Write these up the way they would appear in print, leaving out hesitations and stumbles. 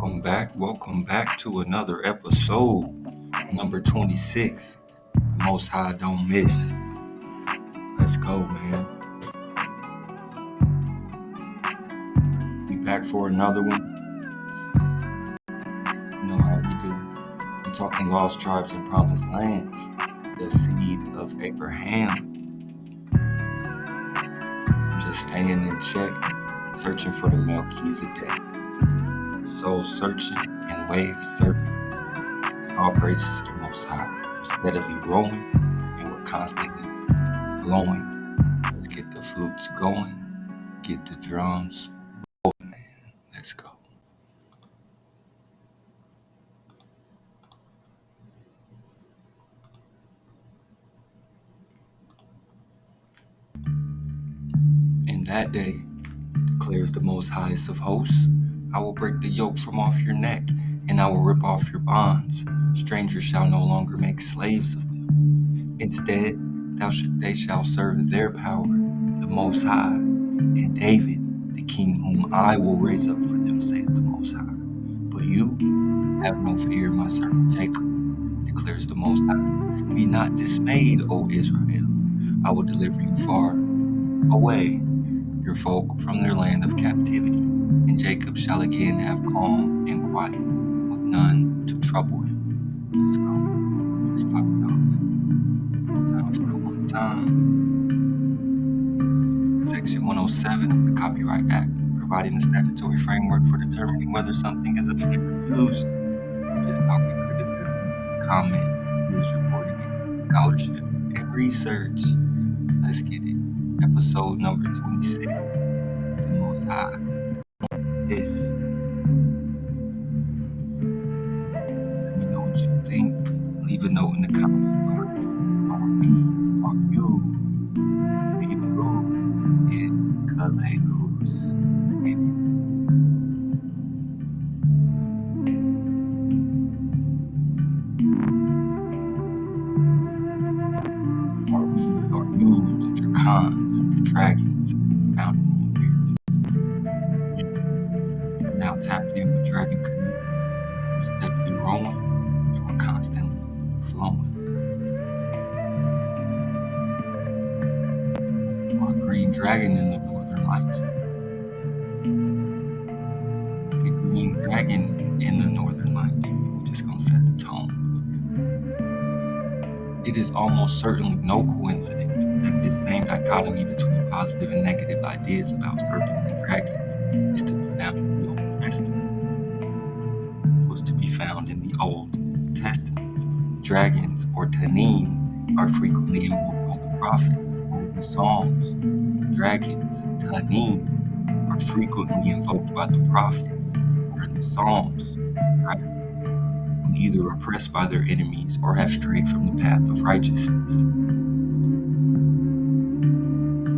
Welcome back to another episode, number 26. The Most High don't miss. Let's go, man. We back for another one. You know how we do. We're talking lost tribes and promised lands, the seed of Abraham. Just staying in check, searching for the Melchizedek. Soul searching and waves surfing. All praises to the Most High. We're steadily rolling and we're constantly flowing. Let's get the flutes going, get the drums rolling, man. Let's go. In that day, declares the Most Highest of Hosts, I will break the yoke from off your neck, and I will rip off your bonds. Strangers shall no longer make slaves of them. Instead, they shall serve their power, the Most High, and David, the king whom I will raise up for them, saith the Most High. But you have no fear, my servant Jacob, declares the Most High. Be not dismayed, O Israel. I will deliver you far away, your folk from their land of captivity, and Jacob shall again have calm and quiet, with none to trouble him. Let's go. Just pop it off. Time for the one time. Section 107 of the Copyright Act, providing the statutory framework for determining whether something is appeared or used. Just talking criticism, comment, news reporting, scholarship, and research. Let's get it. Episode number 26. The Most High is. Let me know what you think. Leave a note in the comment box. Are you Hebrews in Kalehus? Let's get it. Are you the dragons, the dragons found in the Americas? We're now tapped in with Dragon Canoe. We're steadily rolling and we're constantly flowing. Our green dragon in the northern lights. The green dragon in the northern lights. We're just gonna set the tone. It is almost certainly no coincidence that this same dichotomy between positive and negative ideas about serpents and dragons is to be found in the Old Testament. Was to be found in the Old Testament. Dragons, or Tanin, are frequently invoked by the prophets or in the Psalms. Dragons, Tanin, are frequently invoked by the prophets or in the Psalms. Right? Either oppressed by their enemies or have strayed from the path of righteousness.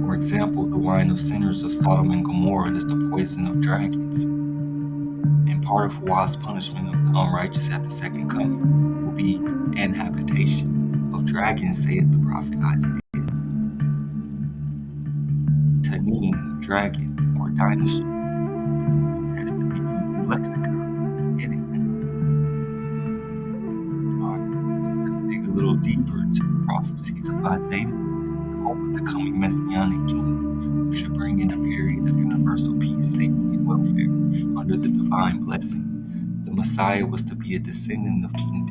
For example, the wine of sinners of Sodom and Gomorrah is the poison of dragons. And part of Allah's punishment of the unrighteous at the second coming will be an habitation of dragons, saith the prophet Isaiah. Tanin, dragon, or dinosaur, has to be Hebrew lexicon. A little deeper into the prophecies of Isaiah, the hope of the coming Messianic King, who should bring in a period of universal peace, safety, and welfare under the divine blessing. The Messiah was to be a descendant of King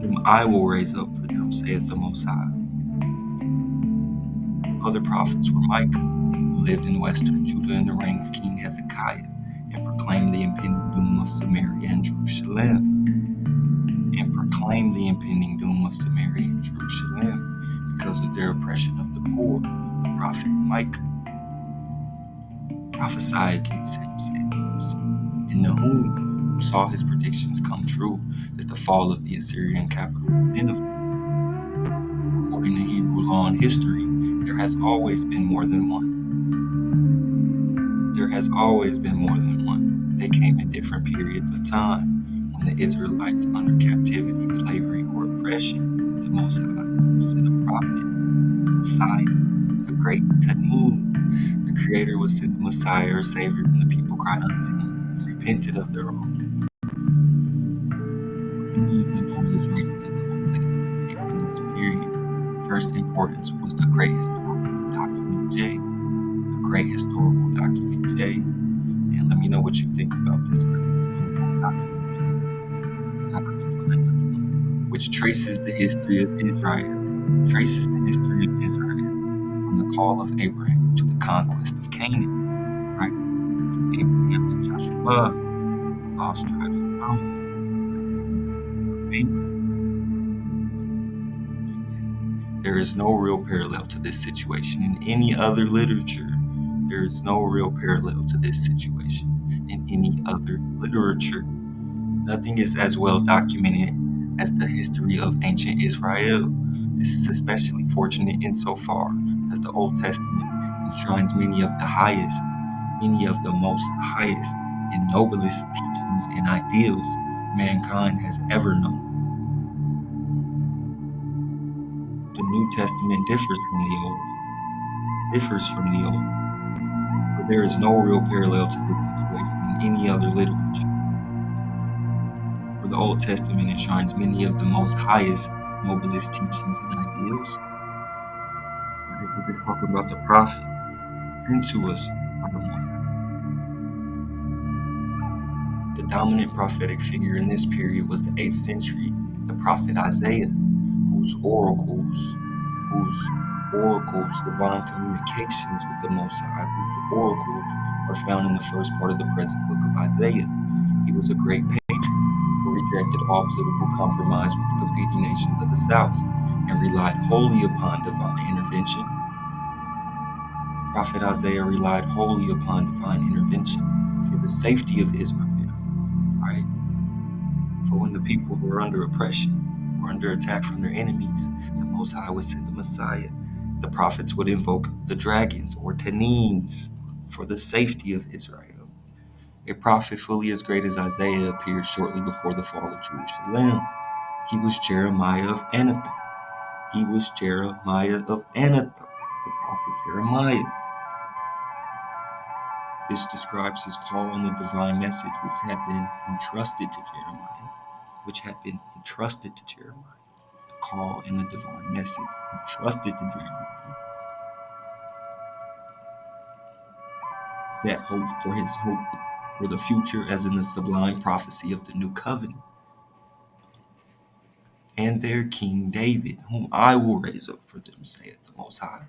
David, whom I will raise up for them, saith the Most High. Other prophets were Micah, who lived in western Judah in the reign of King Hezekiah, and proclaimed the impending doom of Samaria and Jerusalem. Because of their oppression of the poor. The prophet Micah prophesied against him, said, and Nahum, who saw his predictions come true, is the fall of the Assyrian capital Nineveh. According to Hebrew law and history, there has always been more than one. They came at different periods of time when the Israelites under captivity, slavery, or oppression. The Most High sent a prophet, Messiah, the great Tanin. The Creator would send the Messiah or Savior when the people cried unto him and repented of their wrong. Many of the notable writings of the Old Testament date from this period. First importance was the Great Historical Document J. The Great Historical Document J. And let me know what you think about this Great Historical Document J, because I couldn't find nothing on it, which traces the history of Israel. Traces the history of Israel from the call of Abraham to the conquest of Canaan, right? From Abraham to Joshua, lost tribes of promise. Let's see. There is no real parallel to this situation in any other literature. There is no real parallel to this situation in any other literature. Nothing is as well documented as the history of ancient Israel. This is especially fortunate insofar as the Old Testament enshrines many of the most highest and noblest teachings and ideals mankind has ever known. The New Testament differs from the Old, but there is no real parallel to this situation in any other literature. For the Old Testament enshrines many of the most highest, noblest teachings and ideals. Right? We're just talking about the prophets sent to us by the Most High. The dominant prophetic figure in this period was the 8th century, the prophet Isaiah, whose oracles, divine communications with the Most High, whose oracles are found in the first part of the present book of Isaiah. He was a great patriot who rejected all political compromise with the competing nations of the South and relied wholly upon divine intervention. Prophet Isaiah relied wholly upon divine intervention for the safety of Israel, right? For when the people were under oppression or under attack from their enemies, the Most High would send a Messiah. The prophets would invoke the dragons or Tanins for the safety of Israel. A prophet fully as great as Isaiah appeared shortly before the fall of Jerusalem. He was Jeremiah of Anathoth. The prophet Jeremiah. This describes his call and the divine message which had been entrusted to Jeremiah. The call and the divine message entrusted to Jeremiah set hope for the future, as in the sublime prophecy of the new covenant. And their king David, whom I will raise up for them, saith the Most High.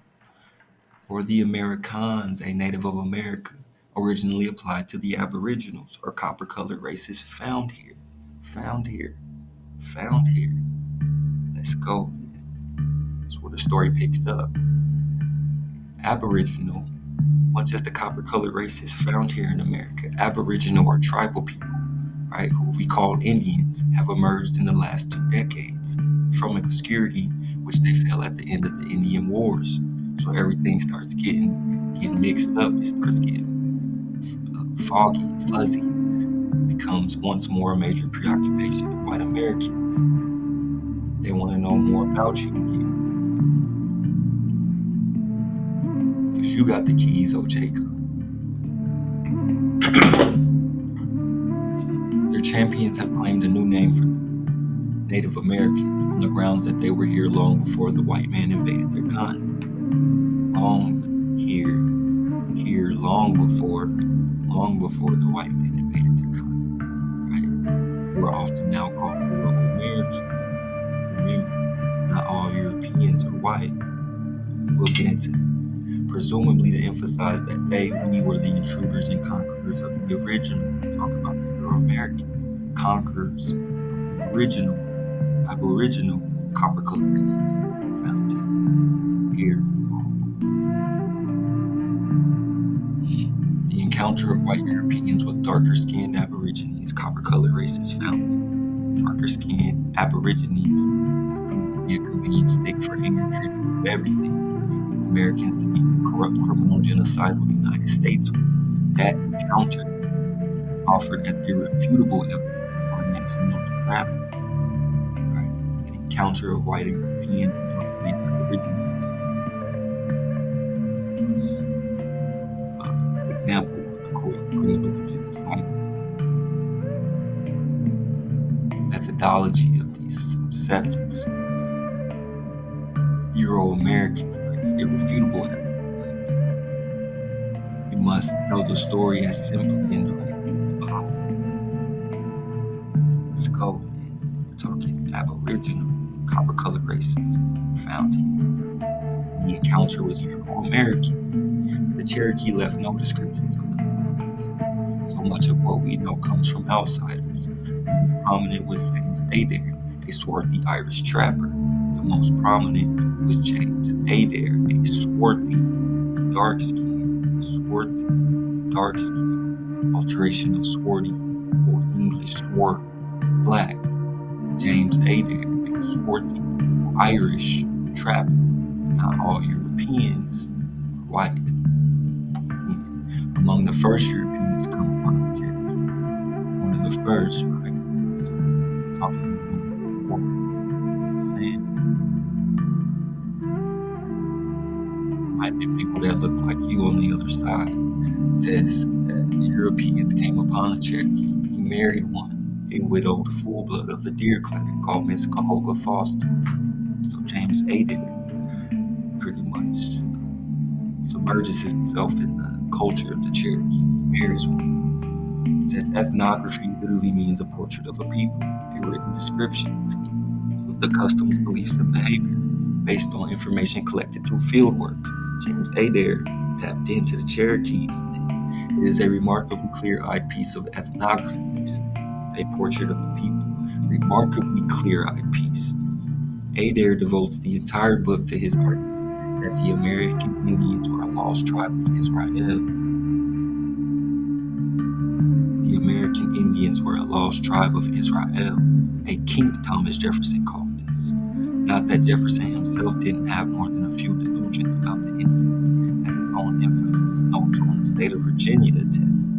Or the Americans, a native of America, originally applied to the Aboriginals or copper-colored races found here. Let's go. That's where the story picks up. Aboriginal, much as the copper-colored races found here in America, Aboriginal or tribal people, right, who we call Indians, have emerged in the last 2 decades from obscurity, which they fell at the end of the Indian Wars. So everything starts getting mixed up. It starts getting foggy, fuzzy. Becomes once more a major preoccupation of white Americans. They want to know more about you again. Because you got the keys, oh Jacob. Their champions have claimed a new name for Native Americans on the grounds that they were here long before the white man invaded their continent. Long before the white man invaded their continent, right? Who are often now called Euro-Americans. Remember, not all Europeans are white. We'll get into that. Presumably to emphasize that we were the intruders and conquerors of the original. Talk about the Euro-Americans, conquerors, original, Aboriginal, copper-colored races found here. The encounter of white Europeans with darker-skinned Aborigines, copper-colored races found. Darker-skinned Aborigines has proved to be a convenient stick for angry critics of everything. Americans to beat the corrupt, criminal, genocidal United States with. That encounter is offered as irrefutable evidence of our national depravity. Right? An encounter of white Europeans and dark-skinned Aborigines. Example of the criminal and genocidal methodology of these settlers, this Euro-Americans, is irrefutable evidence. We must tell the story as simply and directly as possible. Let's go. We're talking Aboriginal, copper-colored races found here. The encounter was Euro-Americans. The Cherokee left no descriptions of themselves. Listen, so much of what we know comes from outsiders. The most prominent was James Adair, a swarthy Irish trapper. The most prominent was James Adair, a swarthy, dark-skinned, alteration of swarthy, Old English swart, black. James Adair, a swarthy, Irish trapper. Not all Europeans are white. Among the first Europeans to come upon the Cherokee. One of the first, right? So, talking about saying might be people that look like you on the other side. It says that the Europeans came upon the Cherokee. He married one, a widowed full-blood of the Deer clan called Miss Cahoga Foster. So James Adair pretty much submerges himself in the culture of the Cherokee. He marries one. It says ethnography literally means a portrait of a people, a written description of the customs, beliefs, and behavior based on information collected through fieldwork. James Adair tapped into the Cherokees. It is a remarkably clear-eyed piece of ethnography, a portrait of a people, remarkably clear-eyed piece. Adair devotes the entire book to his argument that the American Indians were a lost tribe of Israel. The American Indians were a lost tribe of Israel, a kink Thomas Jefferson called this. Not that Jefferson himself didn't have more than a few delusions about the Indians, as his own infamous notes on the state of Virginia attest.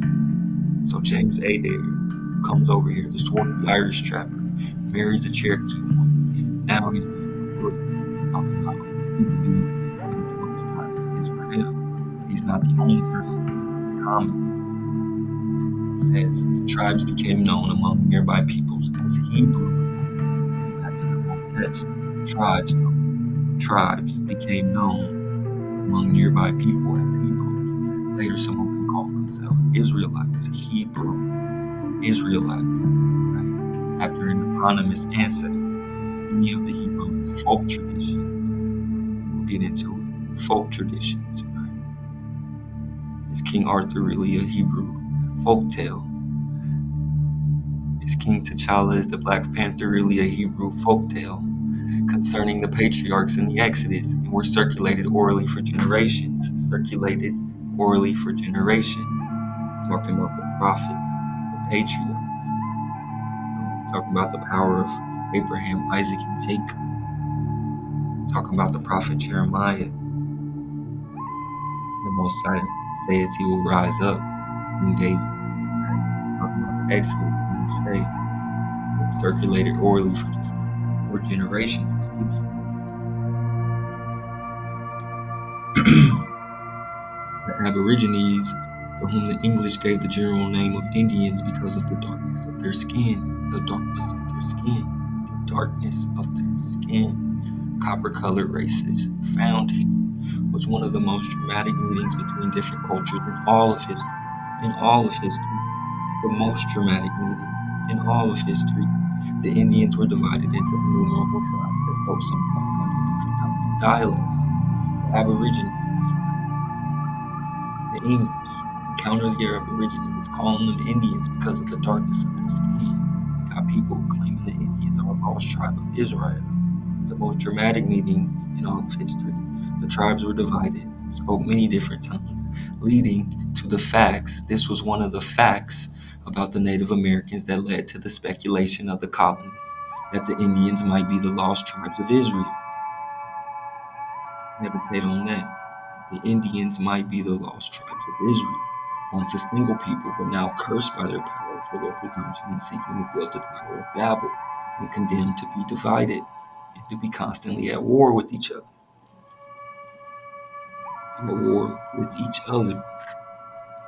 So James Adair comes over here, the swarthy Irish trapper, marries a Cherokee woman. Now he's talking about he believes that he was one of the tribes of Israel. He's not the only person. It's common. It says the tribes became known among nearby peoples as Hebrews. Back to the whole text. Tribes became known among nearby people as Hebrews. Later, some of them called themselves Israelites, Israelites, right? After an eponymous ancestor. Many of the Hebrews' folk traditions. We'll get into it. Folk traditions, right? Is King Arthur really a Hebrew folktale? Is King T'Challa is the Black Panther really a Hebrew folktale? Concerning the patriarchs in the Exodus, and were circulated orally for generations. Talking about the prophets, the patriarchs. Talking about the power of Abraham, Isaac, and Jacob. Talking about the prophet Jeremiah. The Most High says he will rise up in David. Talking about the Exodus and Moshe. Circulated orally for generations. The Aborigines, to whom the English gave the general name of Indians because of the darkness of their skin. Copper-colored races found here was one of the most dramatic meetings between different cultures in all of history. The most dramatic meeting in all of history. The Indians were divided into innumerable tribes that spoke some 500 different tongues and dialects. The Aborigines, the English, encounters their Aborigines, calling them Indians because of the darkness of their skin. You got people claiming the Indians are a lost tribe of Israel. The most dramatic meeting in all of history. The tribes were divided, spoke many different tongues, leading to the facts. This was one of the facts about the Native Americans that led to the speculation of the colonists that the Indians might be the lost tribes of Israel. Meditate on that. The Indians might be the lost tribes of Israel. Once a single people, but now cursed by their power for their presumption in seeking to build the Tower of Babel, and condemned to be divided and to be constantly at war with each other.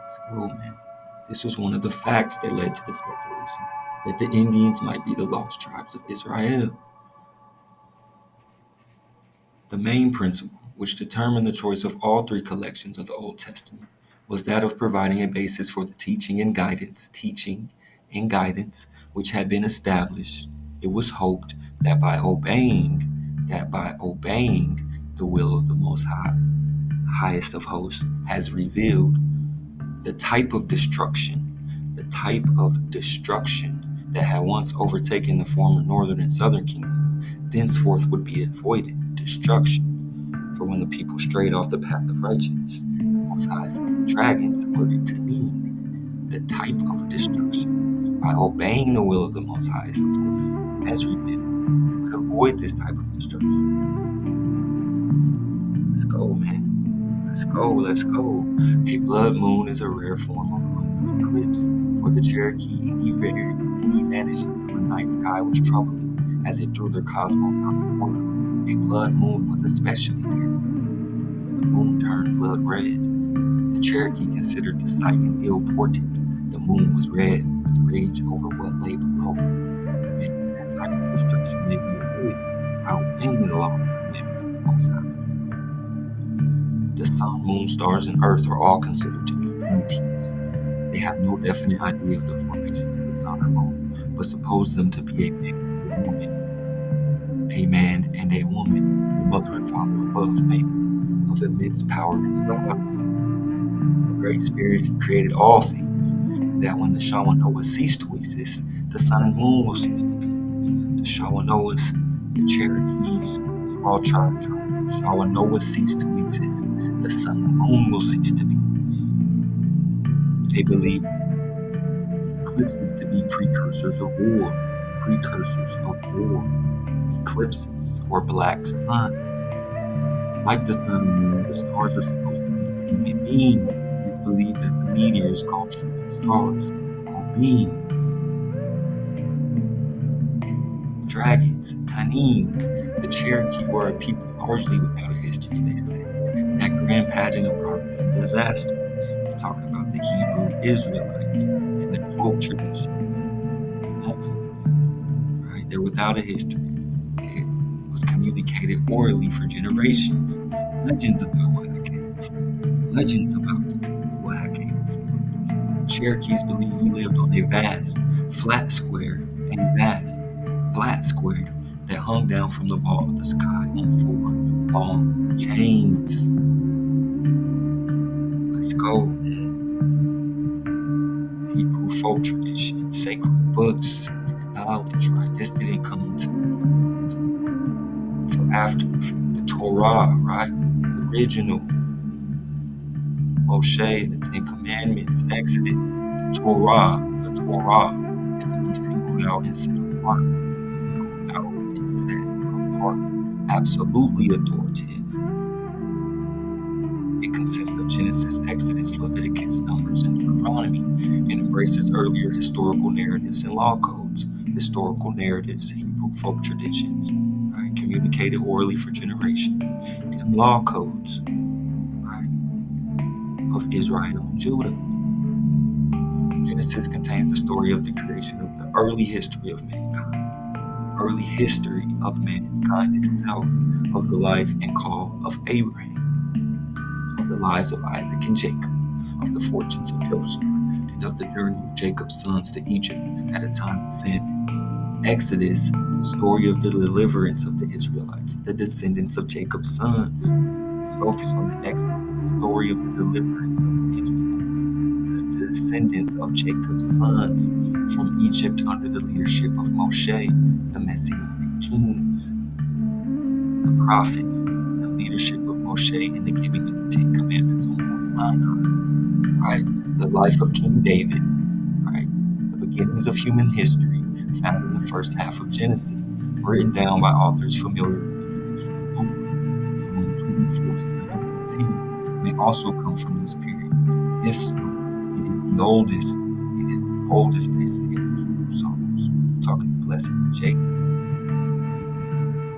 Let's go, man. This was one of the facts that led to the speculation that the Indians might be the lost tribes of Israel. The main principle, which determined the choice of all three collections of the Old Testament, was that of providing a basis for the teaching and guidance which had been established. It was hoped that by obeying the will of the Most High, highest of hosts, has revealed the type of destruction that had once overtaken the former northern and southern kingdoms, thenceforth would be avoided. Destruction. For when the people strayed off the path of righteousness, the Most High sent the dragons in order to need the type of destruction. By obeying the will of the Most High, as revealed, you could avoid this type of destruction. Let's go, man. Let's go. A blood moon is a rare form of lunar eclipse. For the Cherokee, any vanishing from the night sky was troubling, as it threw their cosmos out of order. A blood moon was especially deadly. When the moon turned blood red, the Cherokee considered the sight an ill portent. The moon was red with rage over what lay below. Meaning that type of destruction may be avoided by obeying the laws and commandments of the Most High. The sun, moon, stars, and earth are all considered to be entities. They have no definite idea of the formation of the sun or moon, but suppose them to be a man and a woman, the mother and father above, maybe, of immense power and size. The Great Spirit created all things, and that when the Shawanoas cease to exist, the sun and moon will cease to be. The Shawanoas, the Cherokees, all tribes, Shawanoas cease to exist, the sun and moon will cease to be. They believe eclipses to be precursors of war, eclipses or black sun. Like the sun and moon, the stars are supposed to be inanimate beings. It is believed that the meteors called shooting stars are beings. Dragons, Tanin, the Cherokee were a people largely without a history, they say. That grand pageant of progress and disaster. We're talking about the Hebrew Israelites and their folk traditions, legends, right? They're without a history. It was communicated orally for generations. Legends about what I came before. Legends about what I came before. The Cherokees believe we lived on a vast, flat square that hung down from the vault of the sky on 4 long chains. Let's go, man. Hebrew folk tradition, sacred books, sacred knowledge, right? This didn't come until after the Torah, right? The original Moshe, the Ten Commandments, Exodus, the Torah is to be singled out and set apart. Absolutely authoritative. It consists of Genesis, Exodus, Leviticus, Numbers, and Deuteronomy, and embraces earlier historical narratives and law codes. Historical narratives, Hebrew folk traditions, right, communicated orally for generations, and law codes, right, of Israel and Judah. Genesis contains the story of the creation of the early history of mankind itself, of the life and call of Abraham, of the lives of Isaac and Jacob, of the fortunes of Joseph, and of the journey of Jacob's sons to Egypt at a time of famine. Exodus, the story of the deliverance of the Israelites, the descendants of Jacob's sons. Let's focus on the Exodus, the story of the deliverance of the Israelites, the descendants of Jacob's sons from Egypt under the leadership of Moshe, the Messianic kings, the prophets, the leadership of Moshe in the giving of the Ten Commandments on Mount Sinai, right? The life of King David, right? The beginnings of human history found in the first half of Genesis, written down by authors familiar with the traditional book. Psalm 24:7-10 may also come from this period. If so, it is the oldest, they say, of the Hebrew Psalms. Talking the blessing of Jacob.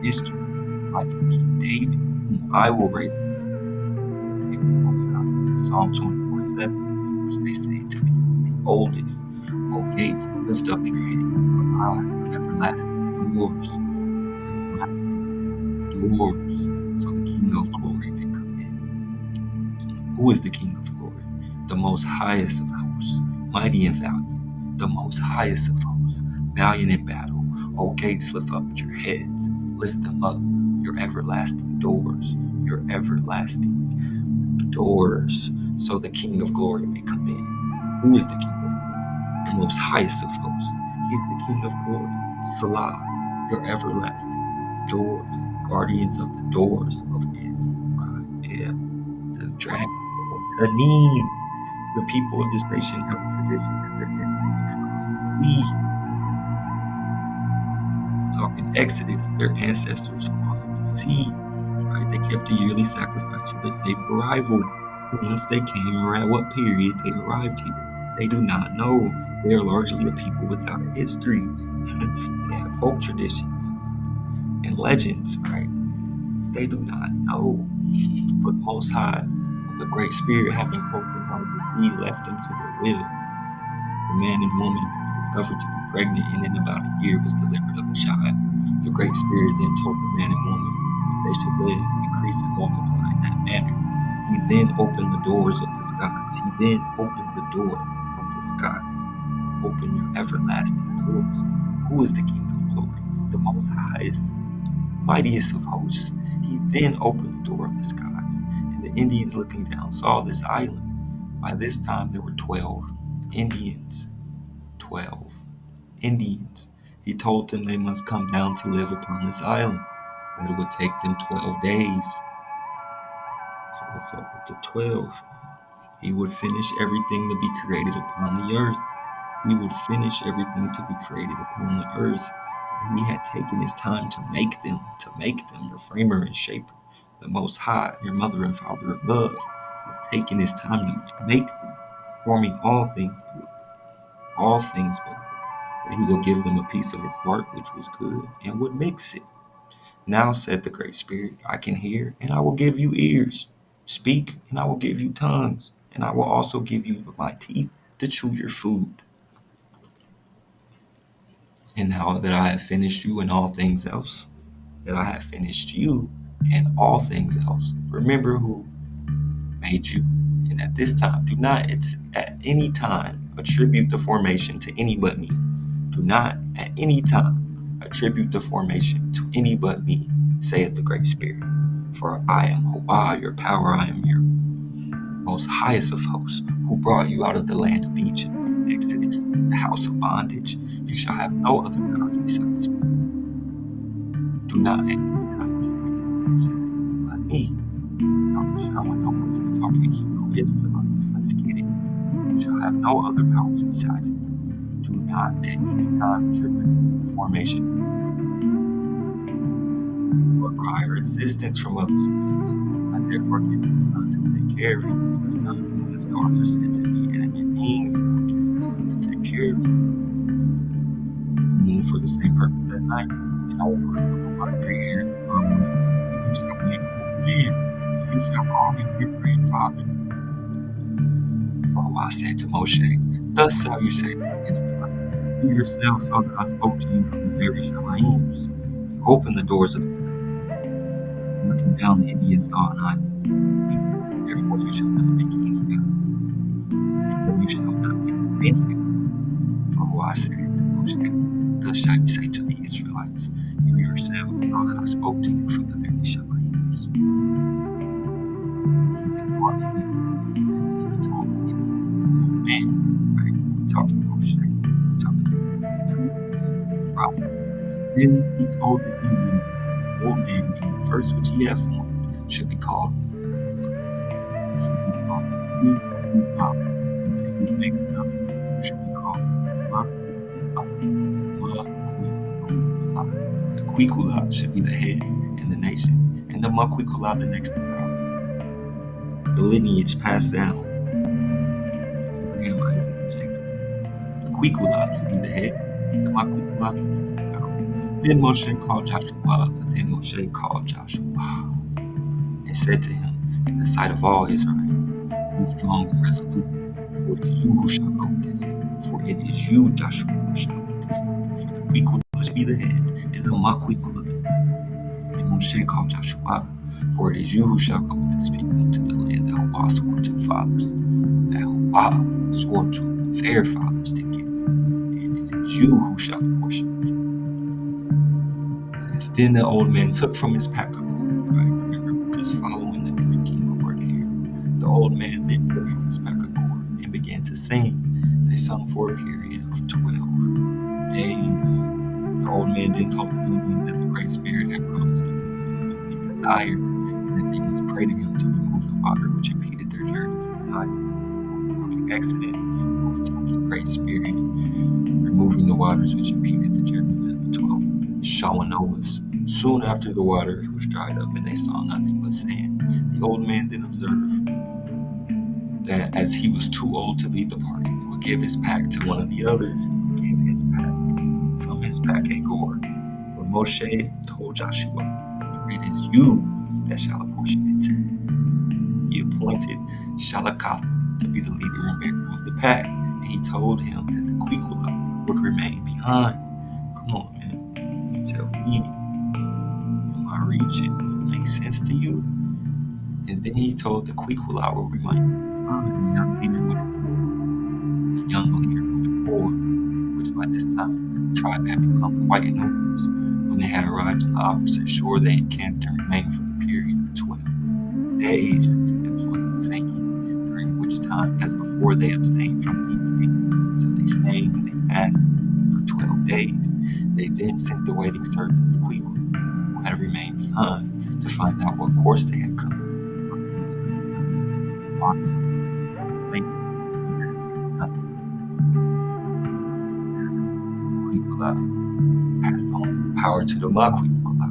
History, life of King David, whom I will raise up, saying the Most High. Psalm 24:7, which they say to be oldest. O gates, lift up your heads, for I, your everlasting doors, everlasting doors, so the King of glory may come in. Who is the King of glory? The most highest of hosts, mighty and valiant, the most highest of hosts, valiant in battle. O gates, lift up your heads, lift them up, your everlasting doors, your everlasting doors, so the King of glory may come in. Who is the King of glory? The most highest of hosts. He is the King of glory. Salah, your everlasting doors, guardians of the doors of Israel. The dragons, or Tanin. The people of this nation have a tradition that their ancestors crossed the sea. Talking Exodus, their ancestors crossed the sea. Right? They kept a yearly sacrifice for their safe arrival. But once they came, or at what period they arrived here, they do not know. They are largely a people without a history. They have folk traditions and legends, right? They do not know. For the Most High, with a great spirit having told them how to see, left them to their will. The man and woman were discovered to be pregnant, and in about a year was delivered of a child. The great spirit then told the man and woman that they should live, increase, and multiply in that manner. He then opened the doors of the skies. He then opened the door of the skies. Open your everlasting doors. Who is the King of glory? The most highest, mightiest of hosts. He then opened the door of the skies, and the Indians looking down saw this island. By this time there were 12 Indians. 12 Indians. He told them they must come down to live upon this island, that it would take them 12 days. So what's up with the 12? He would finish everything to be created upon the earth. He would finish everything to be created upon the earth. And he had taken his time to make them, the framer and shaper, the Most High, your mother and father above, has taken his time to make them, forming all things beloved, that he will give them a piece of his heart which was good, and would mix it. Now said the Great Spirit, I can hear, and I will give you ears. Speak, and I will give you tongues, and I will also give you my teeth to chew your food. And now that I have finished you and all things else, that I have finished you and all things else, remember who made you. And at this time, do not at any time attribute the formation to any but me. Do not at any time attribute the formation to any but me, saith the Great Spirit. For I am Hoah, your power, I am your most highest of hosts, who brought you out of the land of Egypt, Exodus, the house of bondage. You shall have no other gods besides me. Do not at any time attribute the formation to any but me. Talking Shaman numbers, we're talking Hebrew Israelites. Let's get it. You shall have no other powers besides me. Do not at any time attribute the formation to me. Require assistance from other sources. I therefore give you the sun to take care of you. The sun, moon, and stars are sent to me, and it means I will give you the sun to take care of you. Moon for the same purpose at night, and I will put some of my gray hairs upon one of you, and he shall be an old man, and you shall call him your grandfather. Oh, I said to Moshe, thus shall you say to the Israelites, you yourselves saw that I spoke to you from the very Shemaims. Open the doors of the skies. Looking down, the Indians saw an island. Therefore you shall not make any gods. Therefore you shall not make any gods. For who I said to Moshe, thus shall you say to the Israelites, you yourselves saw that I spoke to you from the very Shemaims. And watching, and he told the Indians that the old man, right? We're talking Moshe, we're talking prophets. Then he told the Indians that the old man, being the first which he had formed, should be called Quikulah, and that he would make another who should be called Maquikulah. The Quikulah should be the head in the nation, and the Maquikulah the next in power. The lineage passed down. Abraham, Isaac, and Jacob. The Quikulah should be the head, the Maquikulah the next in power. Then Moshe called Joshua, and said to him, in the sight of all Israel, be strong and resolute, for it is you who shall go against them. It is you, Joshua, who shall lead this people, for the Quikula shall be the head, and the Maquikula the lead. And Moshe called Joshua, for it is you who shall go with this people into the land that Hua swore to the fathers, that Hua swore to their fathers to give them, and it is you who shall apportion it. It says, then the old man took from his pack a cord, right? We're just following the Greek word here. The old man then took from his pack a cord and began to sing. They sung for a period of 12 days. The old man then told the Indians that the Great Spirit had promised to give them what they desired, and that they must pray to him to remove the water which impeded their journey to the Nile. Are we talking Exodus? Are we talking Great Spirit removing the waters which impeded the journeys of the 12 Shawanoas? Soon after the water was dried up and they saw nothing but sand, the old man then observed that as he was too old to lead the party, he would give his pack to one of the others. He would give his pack from his pack a gourd. For Moshe told Joshua, for it is you that shall apportion it. He appointed Shalakath to be the leader and bearer of the pack, and he told him that the Quikula would remain behind. Come on, man. You tell me, am I reaching? Does it make sense to you? And then he told the Quikula would remain behind. The young leader moving forward, which by this time the tribe had become quite numerous. When they had arrived on the opposite shore, they encamped and remained for the period of 12 days, employing singing, during which time, as before, they abstained from eating. So they sang and they fasted for 12 days. They then sent the waiting servant of Quikul, who had remained behind, to find out what course they had come. They could see nothing. Quikula passed on power to the Maquikula.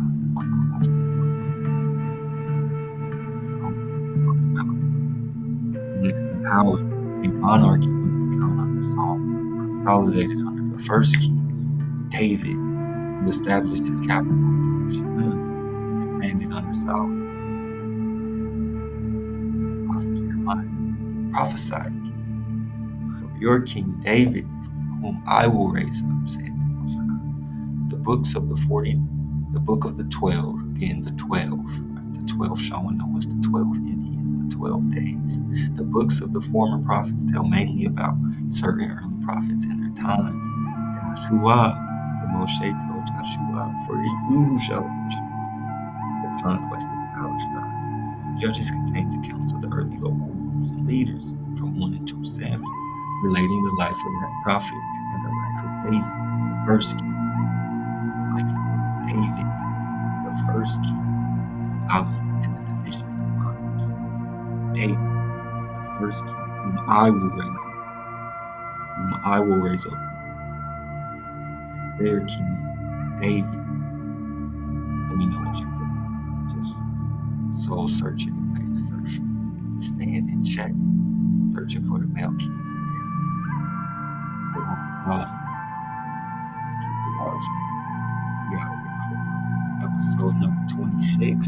Next in power, a monarchy was become under Saul, consolidated under the first king, David, who established his capital in Jerusalem, expanded under Saul. Prophet Jeremiah prophesied against for your king David, whom I will raise up, said the Most High. The books of the 40, the book of the 12, again the 12, right? The 12 showing us the 12 Indians, the 12 days. The books of the former prophets tell mainly about certain early prophets and their times. Joshua, the Moshe told Joshua, for it is you who shall apportion the conquest of Palestine. Judges contains accounts of the early local rulers and leaders from 1 and 2 Samuel, relating the life of that prophet and the life of David, the first king. The life of David, the first king, and Solomon in the division of the monarchy. David, the first king, whom I will raise up, their king, David. Let me know what you think. Just soul searching and way of surfing, staying in check, searching for the Melchies. Keep the waters. We out of here. Episode number 26.